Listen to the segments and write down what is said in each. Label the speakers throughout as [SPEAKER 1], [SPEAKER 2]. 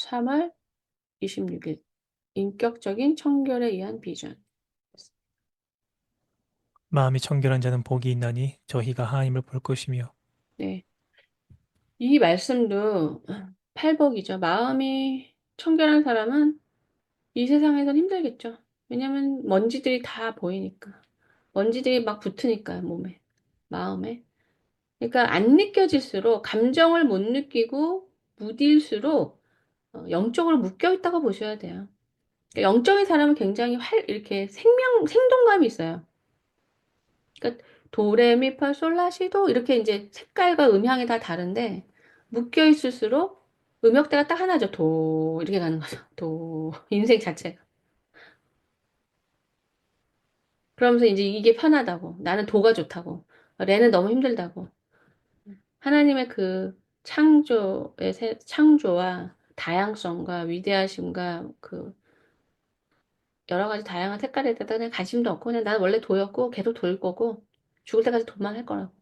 [SPEAKER 1] 3월 26일 인격적인 청결에 의한 비전.
[SPEAKER 2] 마음이 청결한 자는 복이 있나니 저희가 하나님을 볼 것이며.
[SPEAKER 1] 네. 이 말씀도 팔복이죠. 마음이 청결한 사람은 이 세상에선 힘들겠죠. 왜냐면 먼지들이 다 보이니까. 먼지들이 막 붙으니까 몸에, 마음에. 그러니까 안 느껴질수록 감정을 못 느끼고 무딜수록 영적으로 묶여 있다고 보셔야 돼요. 그러니까 영적인 사람은 굉장히 이렇게 생동감이 있어요. 그러니까 도레미파솔라시도 이렇게 이제 색깔과 음향이 다 다른데 묶여 있을수록 음역대가 딱 하나죠. 도 이렇게 가는 거죠. 도 인생 자체가. 그러면서 이제 이게 편하다고. 나는 도가 좋다고. 레는 너무 힘들다고. 하나님의 그 창조와 다양성과 위대하심과 그 여러 가지 다양한 색깔에 대해서 그냥 관심도 없고 그냥 나는 원래 도였고 계속 도일 거고 죽을 때까지 도만 할 거라고.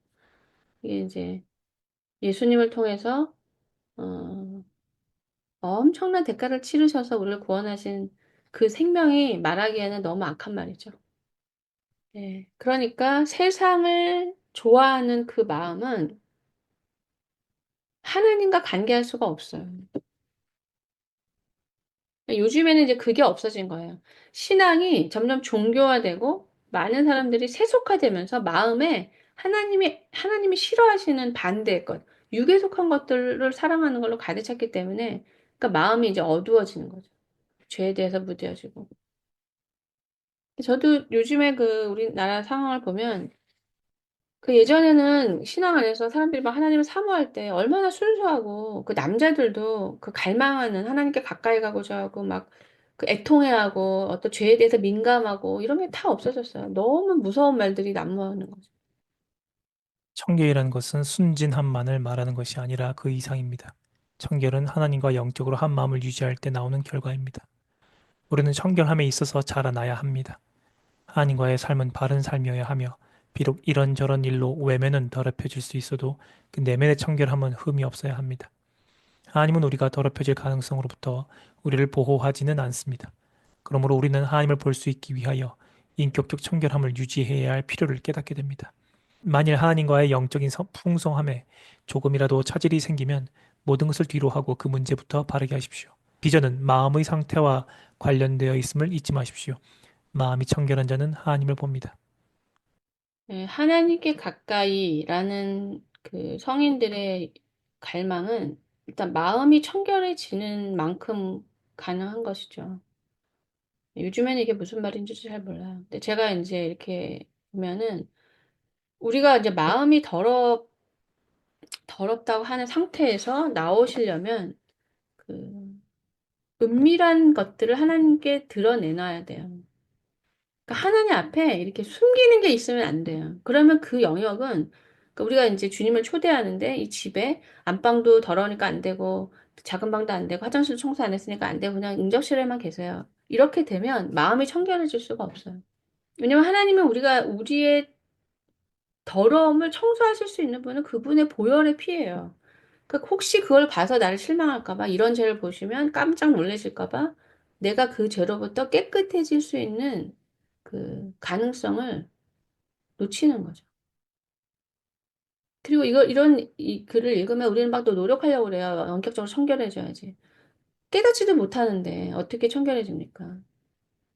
[SPEAKER 1] 이게 이제 예수님을 통해서 어, 엄청난 대가를 치르셔서 우리를 구원하신 그 생명이 말하기에는 너무 악한 말이죠. 네. 그러니까 세상을 좋아하는 그 마음은 하나님과 관계할 수가 없어요. 요즘에는 이제 그게 없어진 거예요. 신앙이 점점 종교화되고 많은 사람들이 세속화되면서 마음에 하나님이 싫어하시는 반대의 것, 육에 속한 것들을 사랑하는 걸로 가득 찼기 때문에 그러니까 마음이 이제 어두워지는 거죠. 죄에 대해서 무뎌지고. 저도 요즘에 그 우리나라 상황을 보면 그 예전에는 신앙 안에서 사람들이 막 하나님을 사모할 때 얼마나 순수하고 그 남자들도 그 갈망하는 하나님께 가까이 가고자 하고 막 그 애통해하고 어떤 죄에 대해서 민감하고 이런 게 다 없어졌어요. 너무 무서운 말들이 난무하는 거죠.
[SPEAKER 2] 청결이라는 것은 순진함만을 말하는 것이 아니라 그 이상입니다. 청결은 하나님과 영적으로 한 마음을 유지할 때 나오는 결과입니다. 우리는 청결함에 있어서 자라나야 합니다. 하나님과의 삶은 바른 삶이어야 하며 비록 이런저런 일로 외면은 더럽혀질 수 있어도 그 내면의 청결함은 흠이 없어야 합니다. 하나님은 우리가 더럽혀질 가능성으로부터 우리를 보호하지는 않습니다. 그러므로 우리는 하나님을 볼 수 있기 위하여 인격적 청결함을 유지해야 할 필요를 깨닫게 됩니다. 만일 하나님과의 영적인 풍성함에 조금이라도 차질이 생기면 모든 것을 뒤로 하고 그 문제부터 바르게 하십시오. 비전은 마음의 상태와 관련되어 있음을 잊지 마십시오. 마음이 청결한 자는 하나님을 봅니다.
[SPEAKER 1] 네, 하나님께 가까이라는 그 성인들의 갈망은 일단 마음이 청결해지는 만큼 가능한 것이죠. 요즘에는 이게 무슨 말인지 잘 몰라요. 근데 제가 이제 이렇게 보면은 우리가 이제 마음이 더럽다고 하는 상태에서 나오시려면 그 은밀한 것들을 하나님께 드러내놔야 돼요. 그러니까 하나님 앞에 이렇게 숨기는 게 있으면 안 돼요. 그러면 그 영역은 그러니까 우리가 이제 주님을 초대하는데 이 집에 안방도 더러우니까 안 되고 작은 방도 안 되고 화장실 청소 안 했으니까 안 되고 그냥 응접실에만 계세요. 이렇게 되면 마음이 청결해질 수가 없어요. 왜냐면 하나님은 우리의 더러움을 청소하실 수 있는 분은 그분의 보혈의 피예요. 그러니까 혹시 그걸 봐서 나를 실망할까 봐 이런 죄를 보시면 깜짝 놀라실까 봐 내가 그 죄로부터 깨끗해질 수 있는 그 가능성을 놓치는 거죠. 그리고 이런 이 글을 읽으면 우리는 막 또 노력하려고 그래요. 원격적으로 청결해져야지. 깨닫지도 못하는데 어떻게 청결해집니까?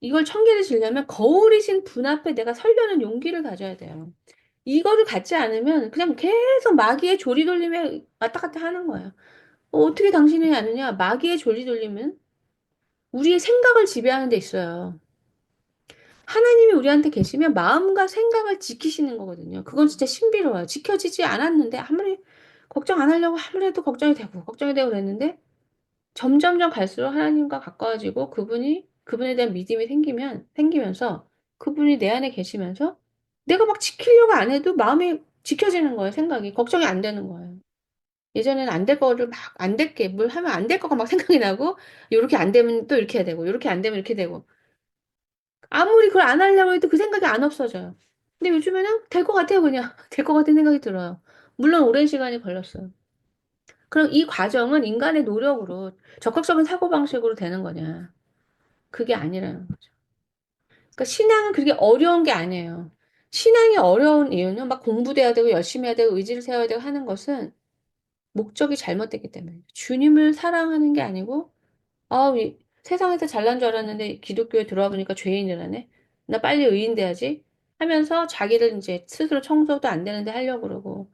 [SPEAKER 1] 이걸 청결해지려면 거울이신 분 앞에 내가 서려는 용기를 가져야 돼요. 이거를 갖지 않으면 그냥 계속 마귀의 조리돌림에 왔다 갔다 하는 거예요. 어떻게 당신이 아느냐? 마귀의 조리돌림은 우리의 생각을 지배하는 데 있어요. 하나님이 우리한테 계시면 마음과 생각을 지키시는 거거든요. 그건 진짜 신비로워요. 지켜지지 않았는데 아무리 걱정 안 하려고 아무리 해도 걱정이 되고 그랬는데 점점점 갈수록 하나님과 가까워지고 그분에 대한 믿음이 생기면서 그분이 내 안에 계시면서 내가 막 지키려고 안 해도 마음이 지켜지는 거예요, 생각이. 걱정이 안 되는 거예요. 예전에는 안 될 거를 막 안 될게 뭘 하면 안 될 거가 막 생각이 나고 요렇게 안 되면 또 이렇게 해야 되고 요렇게 안 되면 이렇게 되고 아무리 그걸 안 하려고 해도 그 생각이 안 없어져요. 근데 요즘에는 될 것 같아요, 그냥. 될 것 같은 생각이 들어요. 물론 오랜 시간이 걸렸어요. 그럼 이 과정은 인간의 노력으로 적극적인 사고방식으로 되는 거냐? 그게 아니라는 거죠. 그러니까 신앙은 그렇게 어려운 게 아니에요. 신앙이 어려운 이유는 막 공부돼야 되고 열심히 해야 되고 의지를 세워야 되고 하는 것은 목적이 잘못됐기 때문에. 주님을 사랑하는 게 아니고, 세상에서 잘난 줄 알았는데 기독교에 들어와 보니까 죄인이라네. 나 빨리 의인 돼야지 하면서 자기를 이제 스스로 청소도 안 되는데 하려고 그러고,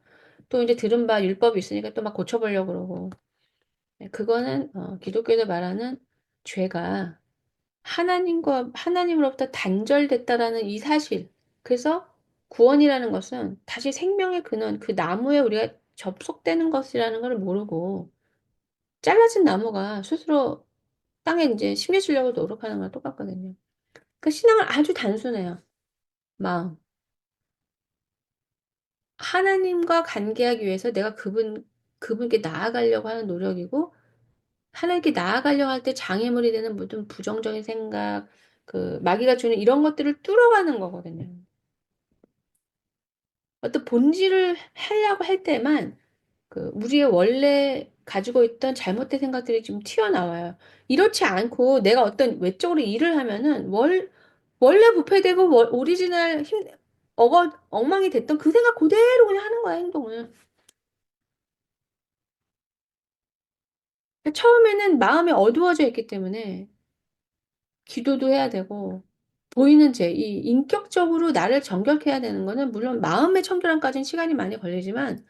[SPEAKER 1] 또 이제 들은 바 율법이 있으니까 또 막 고쳐보려고 그러고. 네, 그거는 기독교에서 말하는 죄가 하나님으로부터 단절됐다라는 이 사실. 그래서 구원이라는 것은 다시 생명의 근원, 그 나무에 우리가 접속되는 것이라는 걸 모르고 잘라진 나무가 스스로 땅에 이제 심겨지려고 노력하는 거랑 똑같거든요. 그 신앙은 아주 단순해요. 마음. 하나님과 관계하기 위해서 내가 그분께 나아가려고 하는 노력이고, 하나님께 나아가려고 할 때 장애물이 되는 모든 부정적인 생각, 그 마귀가 주는 이런 것들을 뚫어가는 거거든요. 어떤 본질을 하려고 할 때만 그 우리의 원래 가지고 있던 잘못된 생각들이 좀 튀어나와요. 이렇지 않고 내가 어떤 외적으로 일을 하면은 원래 부패되고 오리지널 엉망이 됐던 그 생각 그대로 그냥 하는 거야, 행동을. 처음에는 마음이 어두워져 있기 때문에 기도도 해야 되고, 보이는 이 인격적으로 나를 정결케 해야 되는 거는 물론 마음의 청결함까지는 시간이 많이 걸리지만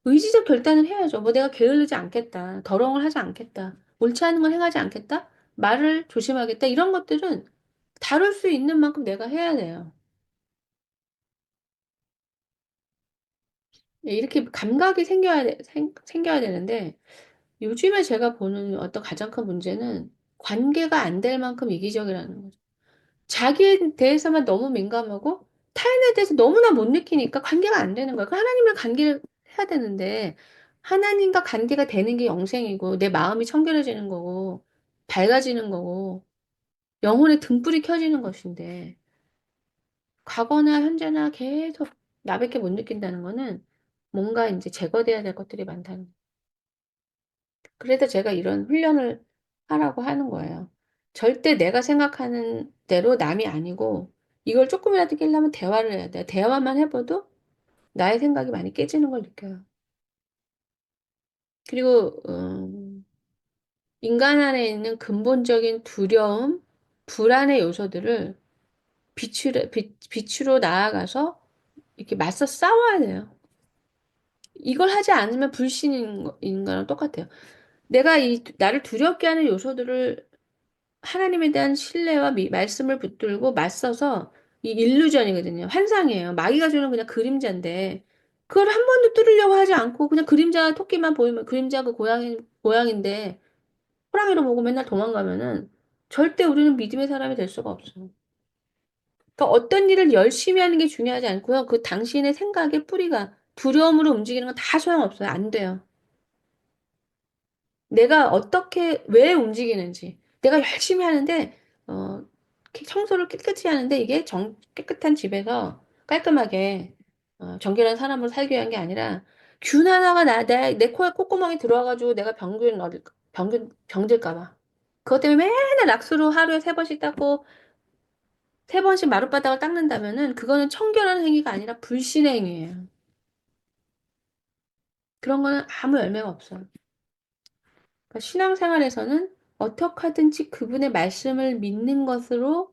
[SPEAKER 1] 의지적 결단을 해야죠. 뭐 내가 게으르지 않겠다. 더러운 걸 하지 않겠다. 옳지 않은 걸 행하지 않겠다. 말을 조심하겠다. 이런 것들은 다룰 수 있는 만큼 내가 해야 돼요. 예, 이렇게 감각이 생겨야 되는데 요즘에 제가 보는 어떤 가장 큰 문제는 관계가 안 될 만큼 이기적이라는 거죠. 자기에 대해서만 너무 민감하고 타인에 대해서 너무나 못 느끼니까 관계가 안 되는 거예요. 하나님이랑 관계를 해야 되는데 하나님과 관계가 되는 게 영생이고 내 마음이 청결해지는 거고 밝아지는 거고 영혼의 등불이 켜지는 것인데 과거나 현재나 계속 나밖에 못 느낀다는 거는 뭔가 이제 제거돼야 될 것들이 많다는 거예요. 그래서 제가 이런 훈련을 하라고 하는 거예요. 절대 내가 생각하는 대로 남이 아니고 이걸 조금이라도 깨려면 대화를 해야 돼요. 대화만 해봐도 나의 생각이 많이 깨지는 걸 느껴요. 그리고 인간 안에 있는 근본적인 두려움, 불안의 요소들을 빛으로 나아가서 이렇게 맞서 싸워야 돼요. 이걸 하지 않으면 불신인 거랑 똑같아요. 내가 나를 두렵게 하는 요소들을 하나님에 대한 신뢰와 말씀을 붙들고 맞서서 이 일루전이거든요. 환상이에요. 마귀가 주는 그냥 그림자인데 그걸 한 번도 뚫으려고 하지 않고 그냥 그림자 토끼만 보이면 그림자 그 고양인데 호랑이로 보고 맨날 도망가면은 절대 우리는 믿음의 사람이 될 수가 없어요. 그러니까 어떤 일을 열심히 하는 게 중요하지 않고요. 그 당신의 생각의 뿌리가 두려움으로 움직이는 건 다 소용없어요. 안 돼요. 내가 어떻게, 왜 움직이는지. 내가 열심히 하는데, 이렇게 청소를 깨끗이 하는데 이게 깨끗한 집에서 깔끔하게, 정결한 사람으로 살기 위한 게 아니라, 균 하나가 내 코에 콧구멍이 들어와가지고 내가 병들까 봐. 그것 때문에 맨날 락스로 하루에 3번씩 닦고, 3번씩 마룻바닥을 닦는다면은, 그거는 청결한 행위가 아니라 불신의 행위예요. 그런 거는 아무 열매가 없어요. 그러니까 신앙생활에서는 어떻게 하든지 그분의 말씀을 믿는 것으로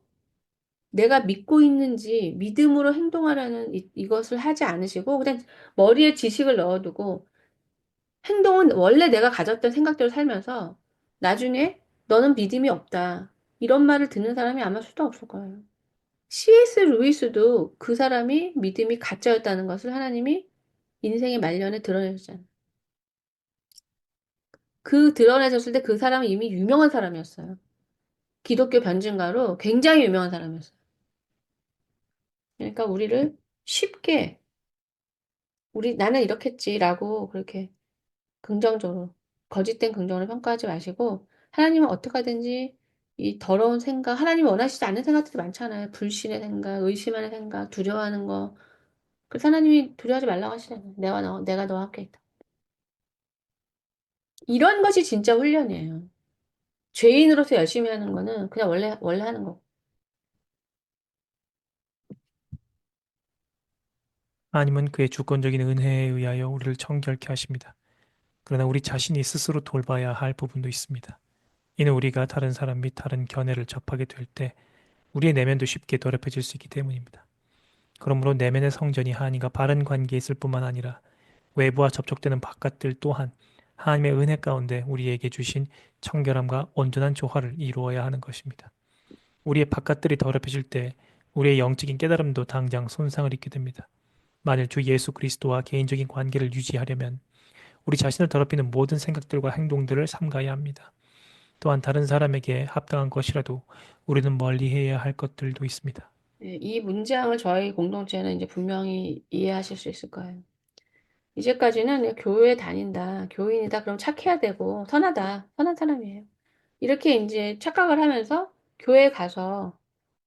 [SPEAKER 1] 내가 믿고 있는지 믿음으로 행동하라는 이것을 하지 않으시고 그냥 머리에 지식을 넣어두고 행동은 원래 내가 가졌던 생각대로 살면서 나중에 너는 믿음이 없다. 이런 말을 듣는 사람이 아마 수도 없을 거예요. C.S. 루이스도 그 사람이 믿음이 가짜였다는 것을 하나님이 인생의 말년에 드러내셨잖아요. 그 드러내셨을 때 그 사람은 이미 유명한 사람이었어요. 기독교 변증가로 굉장히 유명한 사람이었어요. 그러니까 우리를 쉽게 나는 이렇겠지라고 그렇게 긍정적으로 거짓된 긍정으로 평가하지 마시고 하나님은 어떻게 하든지 이 더러운 생각, 하나님이 원하시지 않는 생각들이 많잖아요. 불신의 생각, 의심하는 생각, 두려워하는 거. 그래서 하나님이 두려워하지 말라고 하시잖아요. 내가 너와 함께 있다. 이런 것이 진짜 훈련이에요. 죄인으로서 열심히 하는 거는 그냥 원래 하는 거.
[SPEAKER 2] 하나님은 그의 주권적인 은혜에 의하여 우리를 청결케 하십니다. 그러나 우리 자신이 스스로 돌봐야 할 부분도 있습니다. 이는 우리가 다른 사람 및 다른 견해를 접하게 될 때 우리의 내면도 쉽게 더럽혀질 수 있기 때문입니다. 그러므로 내면의 성전이 하나님과 바른 관계에 있을 뿐만 아니라 외부와 접촉되는 바깥들 또한 하나님의 은혜 가운데 우리에게 주신 청결함과 온전한 조화를 이루어야 하는 것입니다. 우리의 바깥들이 더럽혀질 때 우리의 영적인 깨달음도 당장 손상을 입게 됩니다. 만일 주 예수 그리스도와 개인적인 관계를 유지하려면 우리 자신을 더럽히는 모든 생각들과 행동들을 삼가야 합니다. 또한 다른 사람에게 합당한 것이라도 우리는 멀리해야 할 것들도 있습니다.
[SPEAKER 1] 예, 이 문장을 저희 공동체는 이제 분명히 이해하실 수 있을 거예요. 이제까지는 그냥 교회 다닌다, 교인이다, 그럼 착해야 되고, 선하다, 선한 사람이에요. 이렇게 이제 착각을 하면서 교회에 가서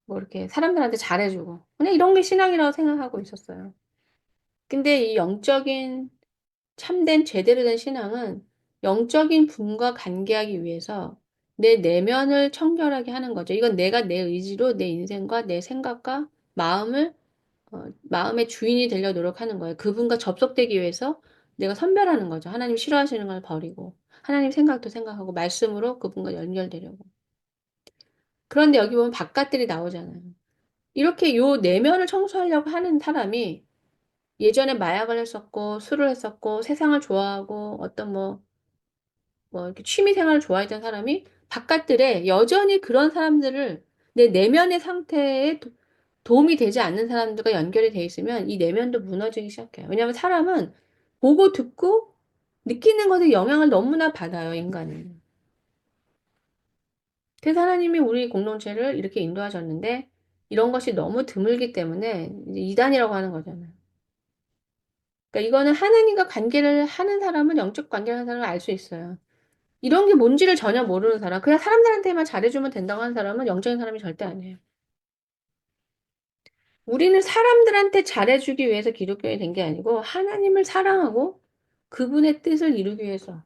[SPEAKER 1] 뭐 이렇게 사람들한테 잘해주고, 그냥 이런 게 신앙이라고 생각하고 있었어요. 근데 이 영적인 참된 제대로 된 신앙은 영적인 분과 관계하기 위해서 내 내면을 청결하게 하는 거죠. 이건 내가 내 의지로 내 인생과 내 생각과 마음을 마음의 주인이 되려 노력하는 거예요. 그분과 접속되기 위해서 내가 선별하는 거죠. 하나님 싫어하시는 걸 버리고 하나님 생각도 생각하고 말씀으로 그분과 연결되려고. 그런데 여기 보면 바깥들이 나오잖아요. 이렇게 요 내면을 청소하려고 하는 사람이 예전에 마약을 했었고 술을 했었고 세상을 좋아하고 어떤 뭐 이렇게 취미 생활을 좋아했던 사람이 바깥들에 여전히 그런 사람들을 내 내면의 상태에 도움이 되지 않는 사람들과 연결이 돼 있으면 이 내면도 무너지기 시작해요. 왜냐하면 사람은 보고 듣고 느끼는 것에 영향을 너무나 받아요, 인간은. 그래서 하나님이 우리 공동체를 이렇게 인도하셨는데 이런 것이 너무 드물기 때문에 이제 이단이라고 하는 거잖아요. 그러니까 이거는 하나님과 관계를 하는 사람은 영적 관계를 하는 사람은 알 수 있어요. 이런 게 뭔지를 전혀 모르는 사람, 그냥 사람들한테만 잘해주면 된다고 하는 사람은 영적인 사람이 절대 아니에요. 우리는 사람들한테 잘해주기 위해서 기독교에 된 게 아니고 하나님을 사랑하고 그분의 뜻을 이루기 위해서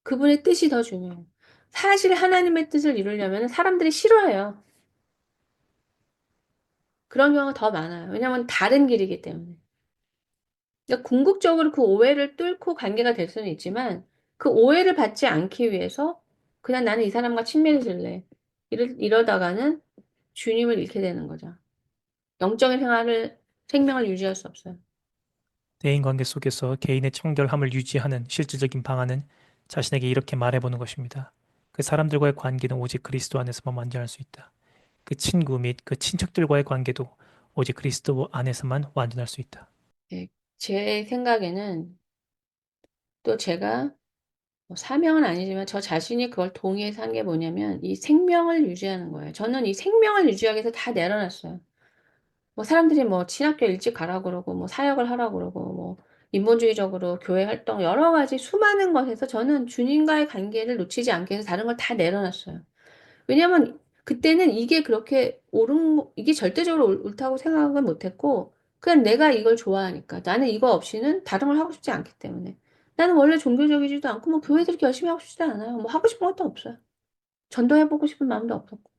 [SPEAKER 1] 그분의 뜻이 더 중요해요. 사실 하나님의 뜻을 이루려면 사람들이 싫어해요. 그런 경우가 더 많아요. 왜냐하면 다른 길이기 때문에. 그러니까 궁극적으로 그 오해를 뚫고 관계가 될 수는 있지만 그 오해를 받지 않기 위해서 그냥 나는 이 사람과 친밀해질래. 이러다가는 주님을 잃게 되는 거죠. 영적인 생명을 유지할 수 없어요.
[SPEAKER 2] 대인 관계 속에서 개인의 청결함을 유지하는 실질적인 방안은 자신에게 이렇게 말해보는 것입니다. 그 사람들과의 관계는 오직 그리스도 안에서만 완전할 수 있다. 그 친구 및 그 친척들과의 관계도 오직 그리스도 안에서만 완전할 수 있다.
[SPEAKER 1] 예, 제 생각에는 또 제가 뭐 사명은 아니지만 저 자신이 그걸 동의해서 한 게 뭐냐면 이 생명을 유지하는 거예요. 저는 이 생명을 유지하기 위해서 다 내려놨어요. 뭐 사람들이 뭐 신학교 일찍 가라고 그러고 뭐 사역을 하라고 그러고 뭐 인본주의적으로 교회 활동 여러 가지 수많은 것에서 저는 주님과의 관계를 놓치지 않기 위해서 다른 걸 다 내려놨어요. 왜냐면 그때는 이게 그렇게 이게 절대적으로 옳다고 생각은 못했고, 그냥 내가 이걸 좋아하니까. 나는 이거 없이는 다른 걸 하고 싶지 않기 때문에. 나는 원래 종교적이지도 않고, 뭐 교회도 이렇게 열심히 하고 싶지도 않아요. 뭐 하고 싶은 것도 없어요. 전도해보고 싶은 마음도 없었고.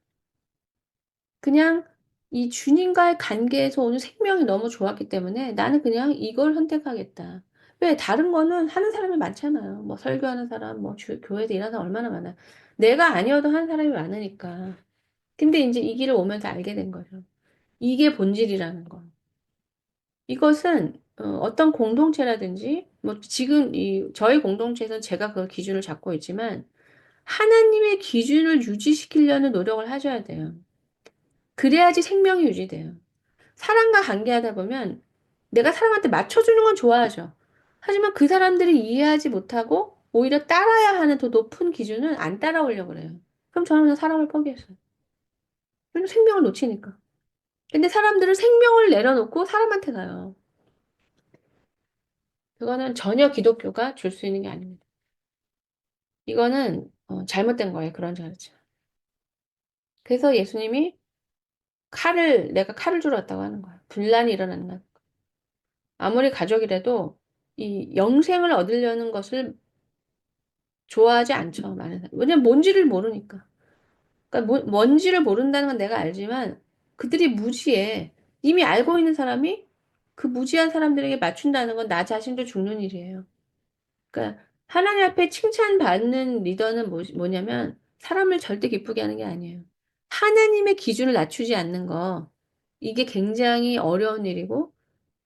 [SPEAKER 1] 그냥 이 주님과의 관계에서 오는 생명이 너무 좋았기 때문에 나는 그냥 이걸 선택하겠다. 왜? 다른 거는 하는 사람이 많잖아요. 뭐 설교하는 사람, 뭐 교회에서 일하는 사람 얼마나 많아요. 내가 아니어도 하는 사람이 많으니까. 근데 이제 이 길을 오면서 알게 된 거죠. 이게 본질이라는 거. 이것은 어떤 공동체라든지 뭐 지금 이 저희 공동체에서는 제가 그 기준을 잡고 있지만 하나님의 기준을 유지시키려는 노력을 하셔야 돼요. 그래야지 생명이 유지돼요. 사람과 관계하다 보면 내가 사람한테 맞춰주는 건 좋아하죠. 하지만 그 사람들이 이해하지 못하고 오히려 따라야 하는 더 높은 기준은 안 따라오려고 그래요. 그럼 저는 그냥 사람을 포기했어요. 왜냐면 생명을 놓치니까. 근데 사람들은 생명을 내려놓고 사람한테 가요. 그거는 전혀 기독교가 줄 수 있는 게 아닙니다. 이거는 잘못된 거예요. 그런 자르치. 그래서 예수님이 내가 칼을 주러 왔다고 하는 거예요. 분란이 일어나는 날. 아무리 가족이라도 이 영생을 얻으려는 것을 좋아하지 않죠, 많은 사람. 왜냐면 뭔지를 모르니까. 그러니까 뭔지를 모른다는 건 내가 알지만 그들이 무지해. 이미 알고 있는 사람이 그 무지한 사람들에게 맞춘다는 건 나 자신도 죽는 일이에요. 그러니까 하나님 앞에 칭찬받는 리더는 뭐냐면 사람을 절대 기쁘게 하는 게 아니에요. 하나님의 기준을 낮추지 않는 거. 이게 굉장히 어려운 일이고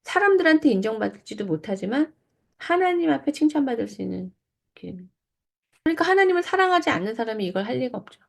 [SPEAKER 1] 사람들한테 인정받지도 못하지만 하나님 앞에 칭찬받을 수 있는 길. 그러니까 하나님을 사랑하지 않는 사람이 이걸 할 리가 없죠.